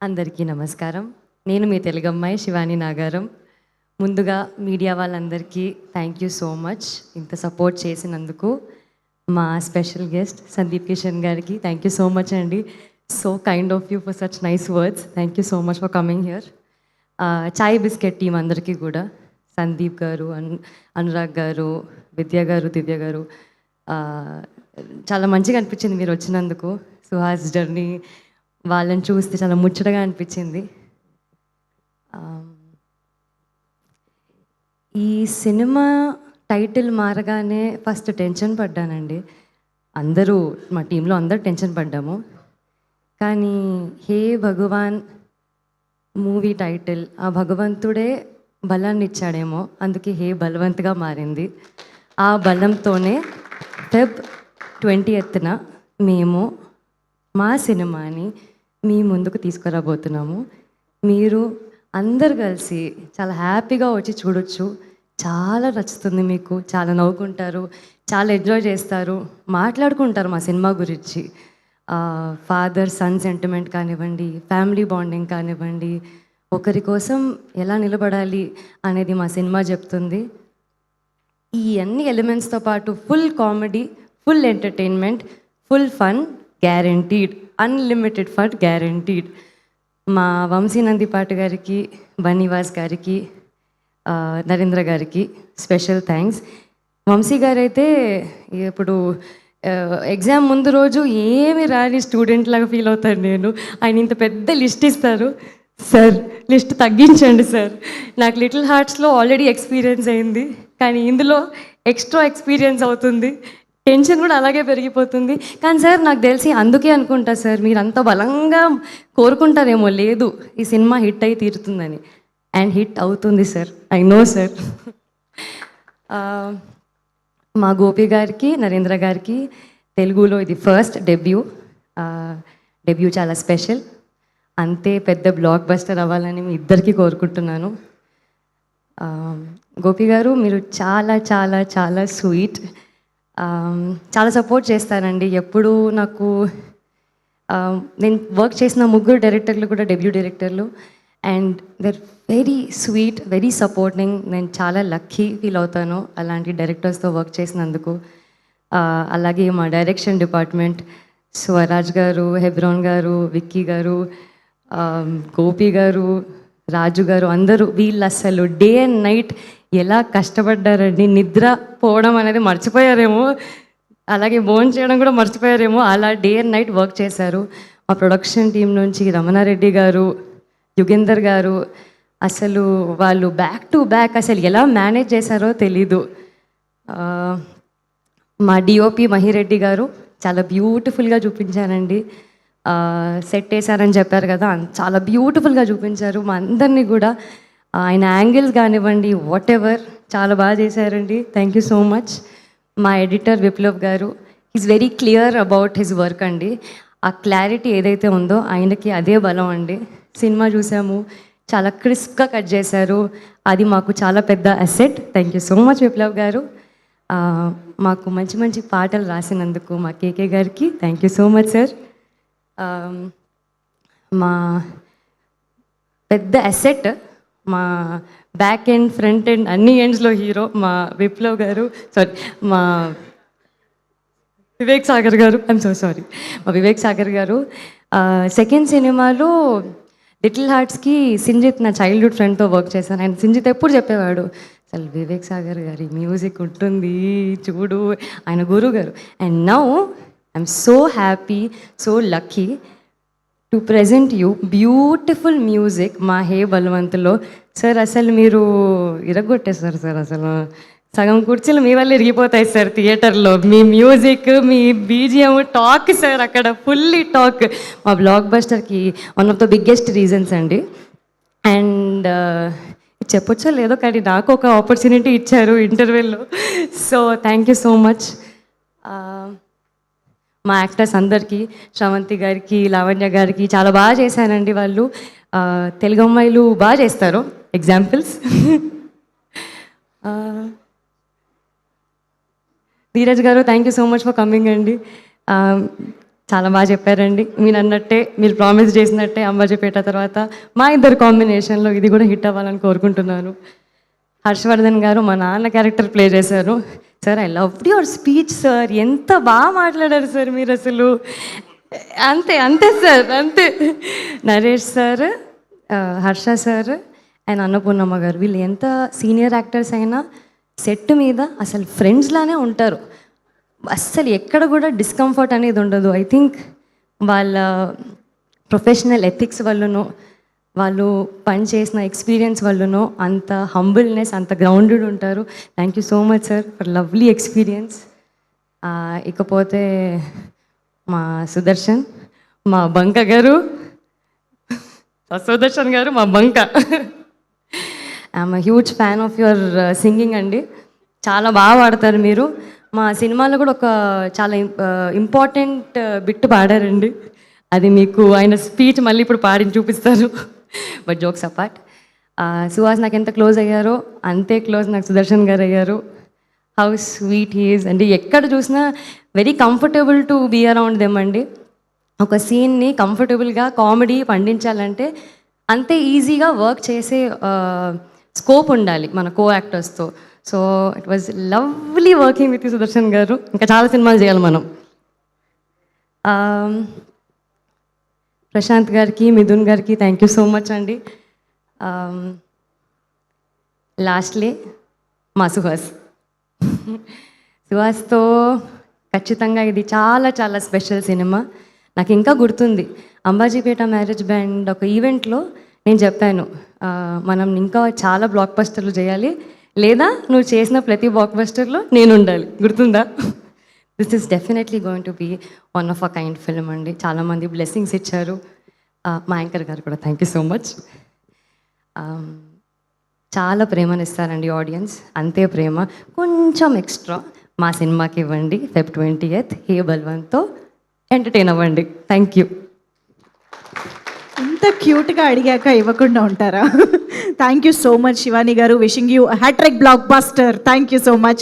అందరికీ నమస్కారం. నేను మీ తెలుగమ్మాయి శివాని నాగారం. ముందుగా మీడియా వాళ్ళందరికీ థ్యాంక్ యూ సో మచ్ ఇంత సపోర్ట్ చేసినందుకు. మా స్పెషల్ గెస్ట్ సందీప్ కిషన్ గారికి థ్యాంక్ యూ సో మచ్ అండి. So kind of you for such nice words. Thank you so much for coming here. Chai biscuit team అందరికీ కూడా సందీప్ గారు, అనురాగ్ గారు, విద్య గారు, దివ్య గారు, చాలా మంచిగా అనిపించింది మీరు వచ్చినందుకు. సుహాస్ జర్నీ వాళ్ళని చూస్తే చాలా ముచ్చటగా అనిపించింది. ఈ సినిమా టైటిల్ మారగానే ఫస్ట్ టెన్షన్ పడ్డానండి. అందరూ మా టీంలో అందరూ టెన్షన్ పడ్డాము. కానీ హే భగవాన్ మూవీ టైటిల్ ఆ భగవంతుడే బలాన్ని ఇచ్చాడేమో, అందుకే హే బలవంత్గా మారింది. ఆ బలంతోనే ఫెబ్ 20న మేము మా సినిమాని మీ ముందుకు తీసుకురాబోతున్నాము. మీరు అందరు కలిసి చాలా హ్యాపీగా వచ్చి చూడొచ్చు. చాలా నచ్చుతుంది మీకు, చాలా నవ్వుకుంటారు, చాలా ఎంజాయ్ చేస్తారు, మాట్లాడుకుంటారు మా సినిమా గురించి. ఫాదర్ సన్ సెంటిమెంట్ కానివ్వండి, ఫ్యామిలీ బాండింగ్ కానివ్వండి, ఒకరి కోసం ఎలా నిలబడాలి అనేది మా సినిమా చెప్తుంది. ఈ అన్ని ఎలిమెంట్స్తో పాటు full comedy, full entertainment, full fun guaranteed, unlimited fun guaranteed. మా వంశీ నందిపాటి గారికి, బన్నీవాస్ గారికి, నరేంద్ర గారికి స్పెషల్ థ్యాంక్స్. వంశీ గారు అయితే ఇప్పుడు ఎగ్జామ్ ముందు రోజు ఏమి రాని స్టూడెంట్ లాగా ఫీల్ అవుతాను నేను. ఆయన ఇంత పెద్ద లిస్ట్ ఇస్తారు. సార్ లిస్ట్ తగ్గించండి సార్, నాకు లిటిల్ హార్ట్స్లో ఆల్రెడీ ఎక్స్పీరియన్స్ అయింది, కానీ ఇందులో ఎక్స్ట్రా ఎక్స్పీరియన్స్ అవుతుంది, టెన్షన్ కూడా అలాగే పెరిగిపోతుంది. కానీ సార్ నాకు తెలిసి అందుకే అనుకుంటా సార్ మీరు అంత బలంగా కోరుకుంటారేమో, లేదు ఈ సినిమా హిట్ అయి తీరుతుందని. అండ్ హిట్ అవుతుంది సార్, ఐ నో సార్. మా గోపి గారికి, నరేంద్ర గారికి తెలుగులో ఇది ఫస్ట్ డెబ్యూ. డెబ్యూ చాలా స్పెషల్. అంతే పెద్ద బ్లాక్ బస్టర్ అవ్వాలని మీ ఇద్దరికీ కోరుకుంటున్నాను. గోపి గారు మీరు చాలా చాలా చాలా స్వీట్, చాలా సపోర్ట్ చేస్తారండి ఎప్పుడు నాకు. నేను వర్క్ చేసిన ముగ్గురు డైరెక్టర్లు కూడా డెబ్యూ డైరెక్టర్లు, and they're very sweet, very supporting. నేను చాలా లక్కీ ఫీల్ అవుతాను అలాంటి డైరెక్టర్స్తో వర్క్ చేసినందుకు. అలాగే మా డైరెక్షన్ డిపార్ట్మెంట్ స్వరాజ్ గారు, హెబ్రాన్ గారు, విక్కీ గారు, గోపి గారు, రాజు గారు, అందరూ వీళ్ళు అసలు డే అండ్ నైట్ ఎలా కష్టపడ్డారండి. నిద్ర పోవడం అనేది మర్చిపోయారేమో, అలాగే భోజనం చేయడం కూడా మర్చిపోయారేమో, అలా డే అండ్ నైట్ వర్క్ చేశారు. మా ప్రొడక్షన్ టీం నుంచి రమణారెడ్డి గారు, యుగేందర్ గారు, అసలు వాళ్ళు బ్యాక్ టు బ్యాక్ అసలు ఎలా మేనేజ్ చేశారో తెలీదు. మా డిఓపి మహిరెడ్డి గారు చాలా బ్యూటిఫుల్గా చూపించారండి. సెట్ వేశారని చెప్పారు కదా, చాలా బ్యూటిఫుల్గా చూపించారు మా అందరినీ కూడా. ఆయన యాంగిల్స్ కానివ్వండి, వాట్ ఎవర్ చాలా బాగా చేశారండి. Thank you so much. మా ఎడిటర్ విప్లవ్ గారు, is very clear about his work అండి. ఆ క్లారిటీ ఏదైతే ఉందో ఆయనకి అదే బలం అండి. సినిమా చూసాము, చాలా క్రిస్ప్గా కట్ చేశారు, అది మాకు చాలా పెద్ద asset. Thank you so much Viplav గారు. మాకు మంచి మంచి పాటలు రాసినందుకు మా కేకే గారికి thank you so much sir. మా పెద్ద అసెట్, మా బ్యాక్ ఎండ్, ఫ్రంట్ ఎండ్, అన్ని ఎండ్స్లో హీరో మా విప్లవ్ గారు, సారీ మా వివేక్ సాగర్ గారు, ఐఎమ్ సో సారీ, మా వివేక్ సాగర్ గారు. సెకండ్ సినిమాలో లిటిల్ హార్ట్స్కి సింజిత్ నా చైల్డ్హుడ్ ఫ్రెండ్తో వర్క్ చేశాను. ఆయన సింజిత్ ఎప్పుడు చెప్పేవాడు, అసలు వివేక్ సాగర్ గారి మ్యూజిక్ ఉంటుంది చూడు, ఆయన గురువు గారు. And now I'm so happy, so lucky to present you beautiful music మా హే బలవంతులో. సార్ అసలు మీరు ఇరగొట్టేస్తారు సార్, అసలు సగం కుర్చీలు మీ వల్ల ఇరిగిపోతాయి సార్ థియేటర్లో. మీ మ్యూజిక్, మీ బీజిఎం, టాక్ సార్ అక్కడ ఫుల్లీ టాక్. మా బ్లాక్ బస్టర్కి one of the biggest reasons అండి. అండ్ చెప్పొచ్చో లేదో కానీ నాకు ఒక ఆపర్చునిటీ ఇచ్చారు ఇంటర్వ్యూలో, so thank you so much. మా యాక్టర్స్ అందరికీ, శ్రవంతి గారికి, లావణ్య గారికి చాలా బాగా చేశానండి వాళ్ళు. తెలుగు అమ్మాయిలు బాగా చేస్తారు, ఎగ్జాంపుల్స్. ధీరజ్ గారు thank you so much for coming అండి. చాలా బాగా చెప్పారండి. మీరు అన్నట్టే, మీరు ప్రామిస్ చేసినట్టే అంబాజీపేట తర్వాత మా ఇద్దరు కాంబినేషన్లో ఇది కూడా హిట్ అవ్వాలని కోరుకుంటున్నాను. హర్షవర్ధన్ గారు మా నాన్న క్యారెక్టర్ ప్లే చేశారు. Sir I love your speech sir, ఎంత బాగా మాట్లాడారు సార్ మీరు అసలు. అంతే అంతే సార్ అంతే. Naresh sir, Harsha sir and Annapurnamma గారు, వీళ్ళు ఎంత సీనియర్ యాక్టర్స్ అయినా సెట్ మీద అసలు ఫ్రెండ్స్లానే ఉంటారు. అస్సలు ఎక్కడ కూడా డిస్కంఫర్ట్ అనేది ఉండదు. ఐ థింక్ వాళ్ళ ప్రొఫెషనల్ ఎథిక్స్ వల్లనో, వాళ్ళు పని చేసిన ఎక్స్పీరియన్స్ వల్లనో అంత హంబుల్నెస్, అంత గ్రౌండెడ్ ఉంటారు. Thank you so much sir for lovely experience. ఇకపోతే మా సుదర్శన్, మా బంక గారు, సుదర్శన్ గారు మా బంక. I'm huge fan of your singing అండి. చాలా బాగా పాడతారు మీరు. మా సినిమాలో కూడా ఒక చాలా ఇంపార్టెంట్ బిట్ పాడారండి. అది మీకు ఆయన స్పీచ్ మళ్ళీ ఇప్పుడు పాడి చూపిస్తారు. బట్ జోక్స్ అపార్ట్, సుహాస్ నాకు ఎంత క్లోజ్ అయ్యారో అంతే క్లోజ్ నాకు సుదర్శన్ గారు అయ్యారు. హౌ స్వీట్ హీఈస్ అండి. ఎక్కడ చూసినా very comfortable to be around them అండి. ఒక సీన్ని కంఫర్టబుల్గా కామెడీ పండించాలంటే అంతే ఈజీగా వర్క్ చేసే స్కోప్ ఉండాలి మన కో యాక్టర్స్తో. So it was lovely working with Sudarshan గారు. ఇంకా చాలా సినిమాలు చేయాలి మనం. ప్రశాంత్ గారికి, మిథున్ గారికి థ్యాంక్ యూ సో మచ్ అండి. లాస్ట్లీ మా సుహాస్తో ఖచ్చితంగా ఇది చాలా చాలా స్పెషల్ సినిమా. నాకు ఇంకా గుర్తుంది, అంబాజీపేట మ్యారేజ్ బ్యాండ్ ఒక ఈవెంట్లో నేను చెప్పాను, మనం ఇంకా చాలా బ్లాక్ బస్టర్లు చేయాలి, లేదా నువ్వు చేసిన ప్రతి బ్లాక్ బస్టర్లో నేను ఉండాలి. గుర్తుందా? This is definitely going to be one of a kind film అండి. చాలామంది బ్లెస్సింగ్స్ ఇచ్చారు. మా యాంకర్ గారు కూడా థ్యాంక్ యూ సో మచ్. చాలా ప్రేమనిస్తారండి ఆడియన్స్. అంతే ప్రేమ కొంచెం ఎక్స్ట్రా మా సినిమాకి ఇవ్వండి. Feb 20th హే బల్వంత్తో ఎంటర్టైన్ అవ్వండి. Thank you. ఇంత క్యూట్గా అడిగాక ఇవ్వకుండా ఉంటారా? Thank you so much Shivani గారు. Wishing you hattrick blockbuster. Thank you so much.